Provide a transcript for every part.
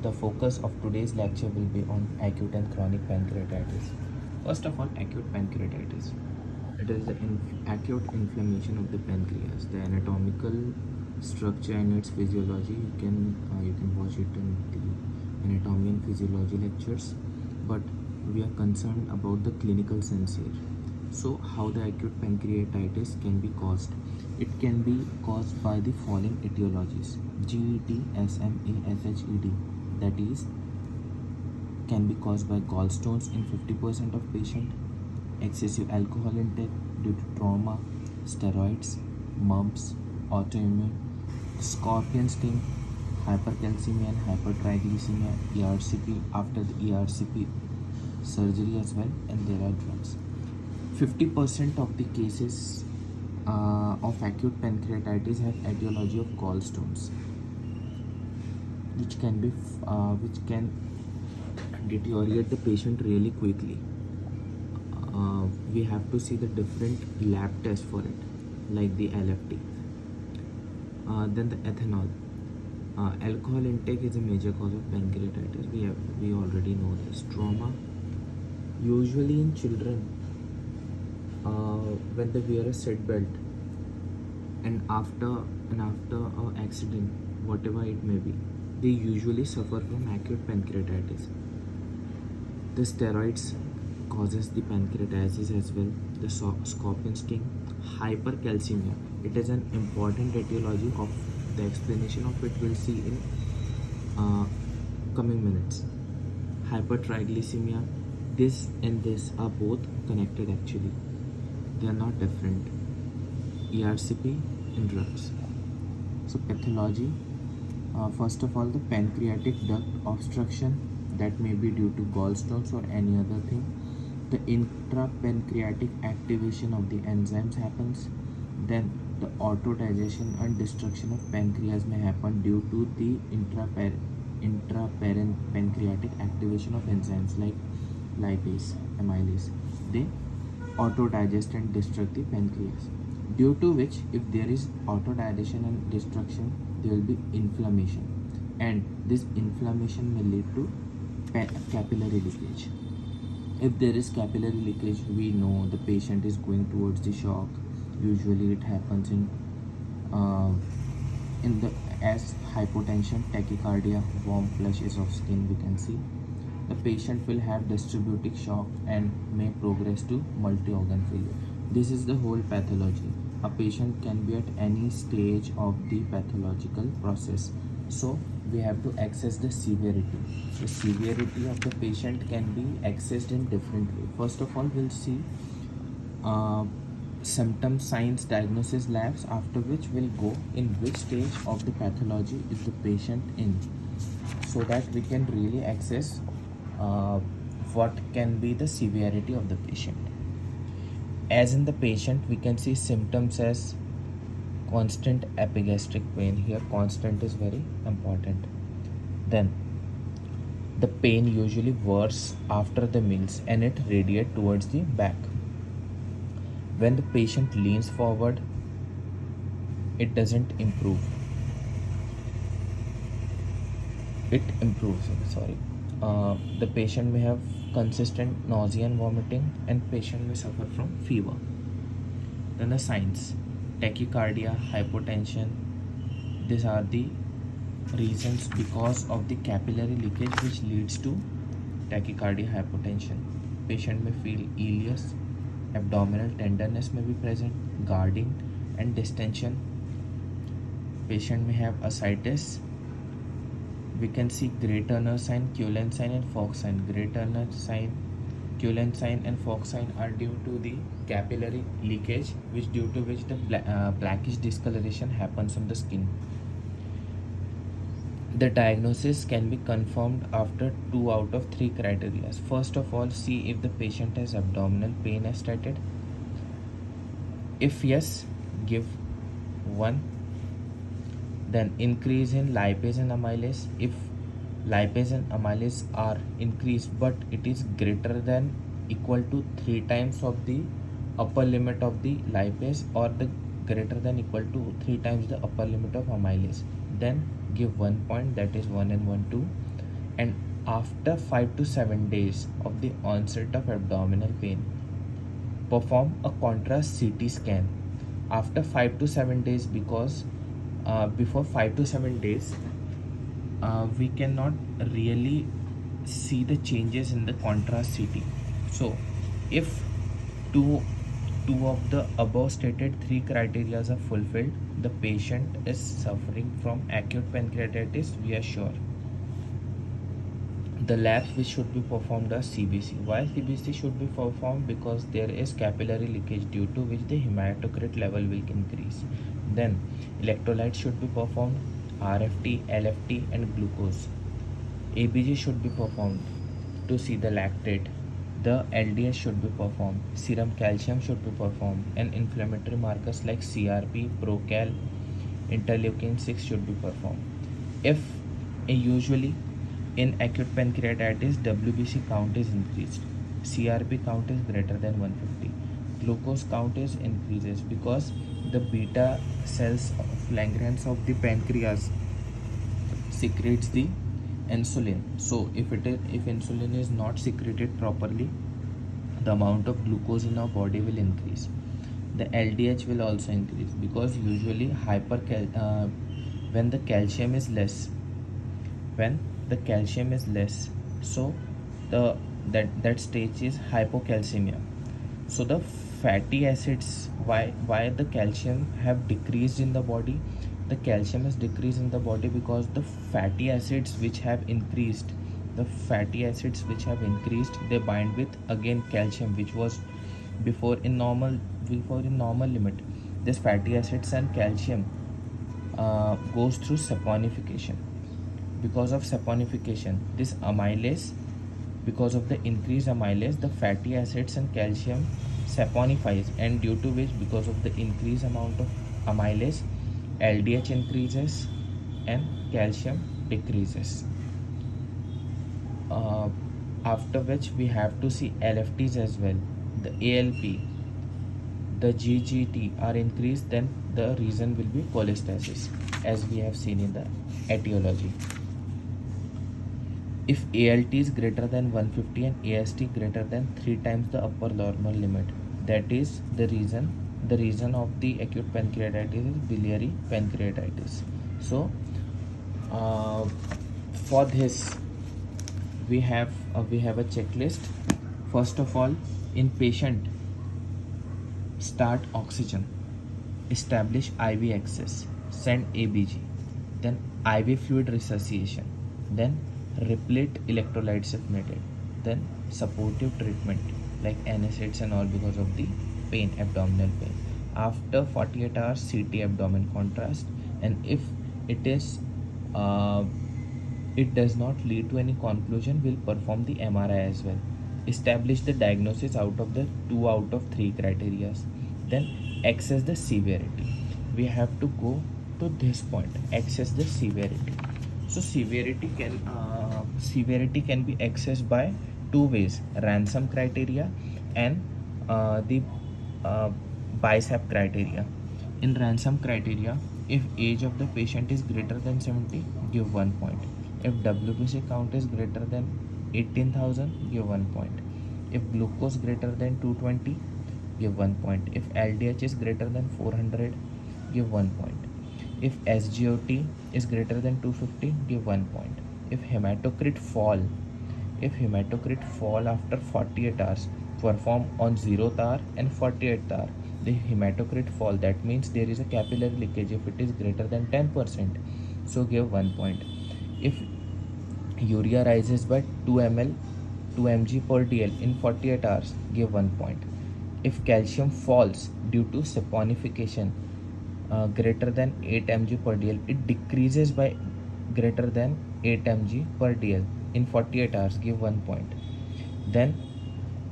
The focus of today's lecture will be on acute and chronic pancreatitis. First of all, acute pancreatitis. It is the acute inflammation of the pancreas. The anatomical structure and its physiology, you can watch it in the anatomy and physiology lectures, but we are concerned about the clinical sense here. So, how the acute pancreatitis can be caused? It can be caused by the following etiologies: GET, SMASHED, that is, can be caused by gallstones in 50% of patients, excessive alcohol intake due to trauma, steroids, mumps, autoimmune, scorpion sting, hypercalcemia and hypertriglycemia, ERCP after the ERCP surgery as well, and there are drugs. 50% of the cases of acute pancreatitis have etiology of gallstones, which can deteriorate the patient really quickly. We have to see the different lab tests for it, like the LFT. Then the ethanol. Alcohol intake is a major cause of pancreatitis. We already know this. Trauma, usually in children, when they wear a seat belt, and after a accident, whatever it may be, they usually suffer from acute pancreatitis. The steroids causes the pancreatitis as well. The scorpion sting, hypercalcemia. It is an important etiology. Of the explanation of it we'll see in coming minutes. Hypertriglycemia. This and this are both connected actually. They are not different. ERCP and drugs. So pathology. First of all, the pancreatic duct obstruction, that may be due to gallstones or any other thing. The intrapancreatic activation of the enzymes happens. Then the autodigestion and destruction of pancreas may happen due to the intrapancreatic activation of enzymes like lipase, amylase. They autodigest and destruct the pancreas, due to which, if there is autodigestion and destruction, there will be inflammation, and this inflammation may lead to capillary leakage. If there is capillary leakage, we know the patient is going towards the shock. Usually it happens in the as hypotension, tachycardia, warm flushes of skin we can see. The patient will have distributic shock and may progress to multi-organ failure. This is the whole pathology. A patient can be at any stage of the pathological process. So we have to access the severity. The severity of the patient can be accessed in different ways. First of all, we'll see symptom, signs, diagnosis labs, after which we'll go in which stage of the pathology is the patient in, so that we can really access what can be the severity of the patient. As in the patient, we can see symptoms as constant epigastric pain. Here constant is very important. Then the pain usually worse after the meals and it radiates towards the back. When the patient leans forward, it doesn't improve. It improves, sorry. The patient may have consistent nausea and vomiting, and patient may suffer from fever. Then the signs: tachycardia, hypotension. These are the reasons because of the capillary leakage which leads to tachycardia, hypotension. Patient may feel ileus, abdominal tenderness may be present, guarding and distension. Patient may have ascites. We can see Gray Turner sign, Cullen sign, and Fox sign. Gray Turner sign, Cullen sign, and Fox sign are due to the capillary leakage, due to which the blackish discoloration happens on the skin. The diagnosis can be confirmed after 2 out of 3 criteria. First of all, see if the patient has abdominal pain as stated. If yes, give 1. Then increase in lipase and amylase. If lipase and amylase are increased but it is greater than equal to 3 times of the upper limit of the lipase, or the greater than equal to 3 times the upper limit of amylase, then give 1 point, that is 1 and 1 2. and after 5 to 7 days of the onset of abdominal pain, perform a contrast CT scan after 5 to 7 days, because before 5 to 7 days we cannot really see the changes in the contrast CT. So if two of the above stated three criteria are fulfilled, the patient is suffering from acute pancreatitis, we are sure. The labs which should be performed are CBC. Why CBC should be performed? Because there is capillary leakage, due to which the hematocrit level will increase. Then electrolytes should be performed, RFT, LFT and glucose. ABG should be performed to see the lactate. The LDH should be performed. Serum calcium should be performed, and inflammatory markers like CRP, procal, interleukin 6 should be performed. If usually in acute pancreatitis, WBC count is increased, CRP count is greater than 150, glucose count is increases, because the beta cells of Langerhans of the pancreas secretes the insulin. So if insulin is not secreted properly, the amount of glucose in our body will increase. The LDH will also increase, because usually when the calcium is less, so that stage is hypocalcemia. So the fatty acids, why the calcium have decreased in the body? The calcium is decreased in the body because the fatty acids which have increased, they bind with again calcium, which was before in normal limit. This fatty acids and calcium goes through saponification. Because of saponification, this amylase, because of the increased amylase, the fatty acids and calcium saponifies, and due to which, because of the increased amount of amylase, LDH increases and calcium decreases. After which we have to see LFTs as well. The ALP, the GGT are increased, then the reason will be cholestasis, as we have seen in the etiology. If ALT is greater than 150 and AST greater than 3 times the upper normal limit, that is the reason. The reason of the acute pancreatitis is biliary pancreatitis. So for this we have a checklist. First of all, in patient, start oxygen, establish IV access, send ABG, then IV fluid resuscitation, then replete electrolytes if needed, then supportive treatment like NSAIDs and all, because of the pain, abdominal pain. After 48 hours, CT abdomen contrast, and if it is it does not lead to any conclusion, we'll perform the MRI as well. Establish the diagnosis out of the 2 out of 3 criteria. Then assess the severity. We have to go to this point, assess the severity. So severity can be accessed by 2 ways: ransom criteria and the bicep criteria. In ransom criteria, if age of the patient is greater than 70, give 1 point. If WBC count is greater than 18,000, give 1 point. If glucose greater than 220, give 1 point. If LDH is greater than 400, give 1 point. If SGOT is greater than 250, give 1 point. If hematocrit fall after 48 hours, perform on 0th hour and 48th hour. The hematocrit fall, that means there is a capillary leakage. If it is greater than 10%, so give 1 point. If urea rises by 2 mg per dl in 48 hours, give 1 point. If calcium falls due to saponification greater than 8 mg per dl, it decreases by greater than 8 mg per dl in 48 hours, give 1 point. Then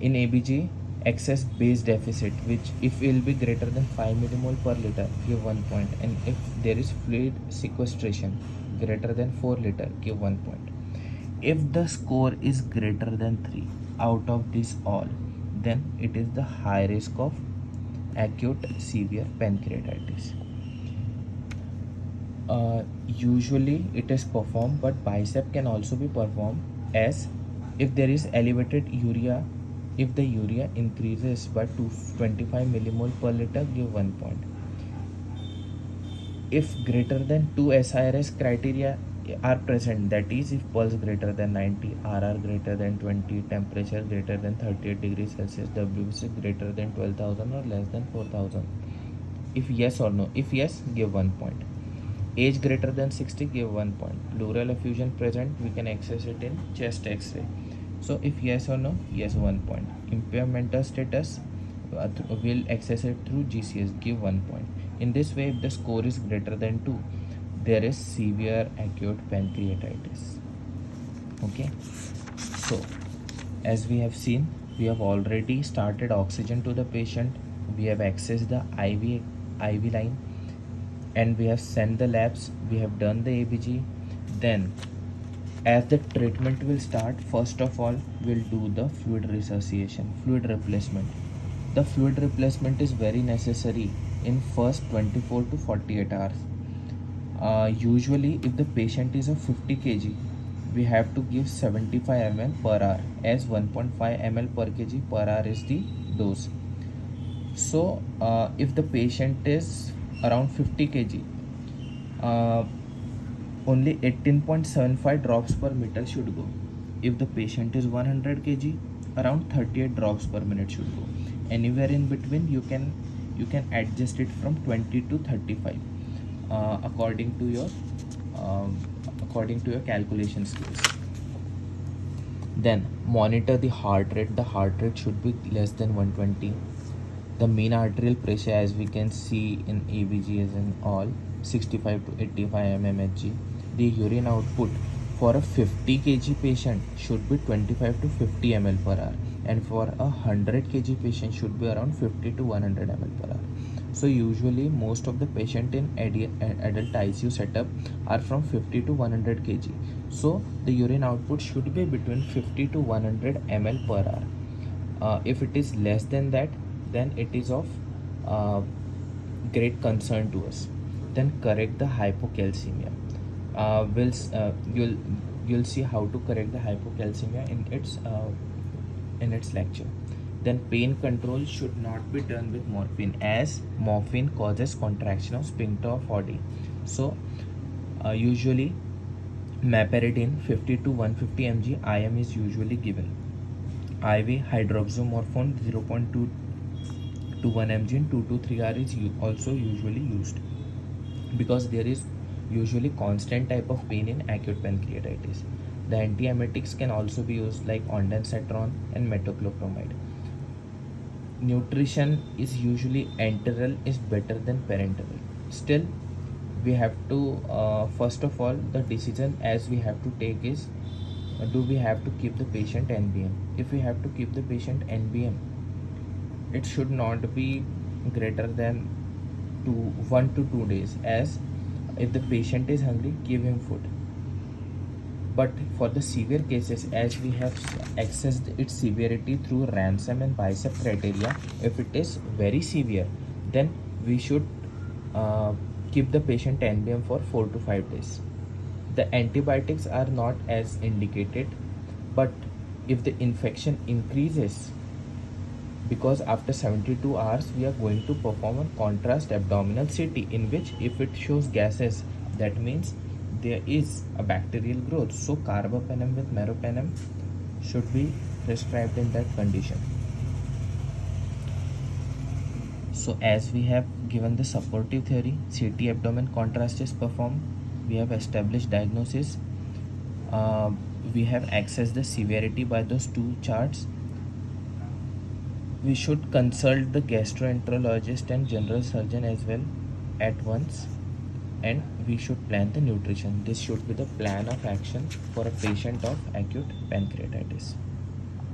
in ABG, excess base deficit, which if will be greater than 5 millimole per liter, give 1 point. And if there is fluid sequestration greater than 4 liter, give 1 point. If the score is greater than 3 out of these all, then it is the high risk of acute severe pancreatitis. Usually it is performed, but bicep can also be performed, as if there is elevated urea, if the urea increases by 225 millimole per liter, give 1 point. If greater than 2 SIRS criteria are present, that is if pulse greater than 90, RR greater than 20, temperature greater than 38 degrees Celsius, WBC greater than 12,000 or less than 4,000. If yes or no. If yes, give 1 point. Age greater than 60, give 1 point. Pleural effusion present, we can access it in chest X-ray. So if yes or no, yes, 1 point. Impaired mental status, will access it through GCS, give 1 point. In this way, if the score is greater than 2, there is severe acute pancreatitis. Okay, so as we have seen, we have already started oxygen to the patient, we have accessed the IV line, and we have sent the labs, we have done the ABG. Then as the treatment will start, first of all we'll do the fluid resuscitation, fluid replacement. The fluid replacement is very necessary in first 24 to 48 hours. Usually if the patient is of 50 kg, we have to give 75 ml per hour, as 1.5 ml per kg per hour is the dose. So if the patient is around 50 kg, only 18.75 drops per meter should go. If the patient is 100 kg, around 38 drops per minute should go. Anywhere in between, you can adjust it from 20 to 35 according to your calculation skills. Then monitor the heart rate. The heart rate should be less than 120. The mean arterial pressure, as we can see in ABGs and all, 65 to 85 mmHg. The urine output for a 50 kg patient should be 25 to 50 ml per hour, and for a 100 kg patient should be around 50 to 100 ml per hour. So usually most of the patient in adult ICU setup are from 50 to 100 kg. So the urine output should be between 50 to 100 ml per hour. If it is less than that, then it is of great concern to us. Then correct the hypocalcemia. You'll see how to correct the hypocalcemia in its lecture. Then pain control should not be done with morphine, as morphine causes contraction of sphincter of body. So usually meperidine 50 to 150 mg IM is usually given. IV hydroxymorphone 0.2 to 1 mg in 2 to 3 hours is also usually used, because there is usually constant type of pain in acute pancreatitis. The antiemetics can also be used, like ondansetron and metoclopramide. Nutrition is usually enteral is better than parenteral. Still, we have to first of all, the decision as we have to take is, do we have to keep the patient NBM? If we have to keep the patient NBM, it should not be greater than 1 to 2 days, as if the patient is hungry, give him food. But for the severe cases, as we have accessed its severity through ransom and bicep criteria, if it is very severe, then we should keep the patient NBM for 4 to 5 days. The antibiotics are not as indicated, but if the infection increases, because after 72 hours we are going to perform a contrast abdominal CT, in which if it shows gases, that means there is a bacterial growth. So carbapenem with meropenem should be prescribed in that condition. So as we have given the supportive theory, CT abdomen contrast is performed, we have established diagnosis, we have accessed the severity by those two charts. We should consult the gastroenterologist and general surgeon as well at once, and we should plan the nutrition. This should be the plan of action for a patient of acute pancreatitis.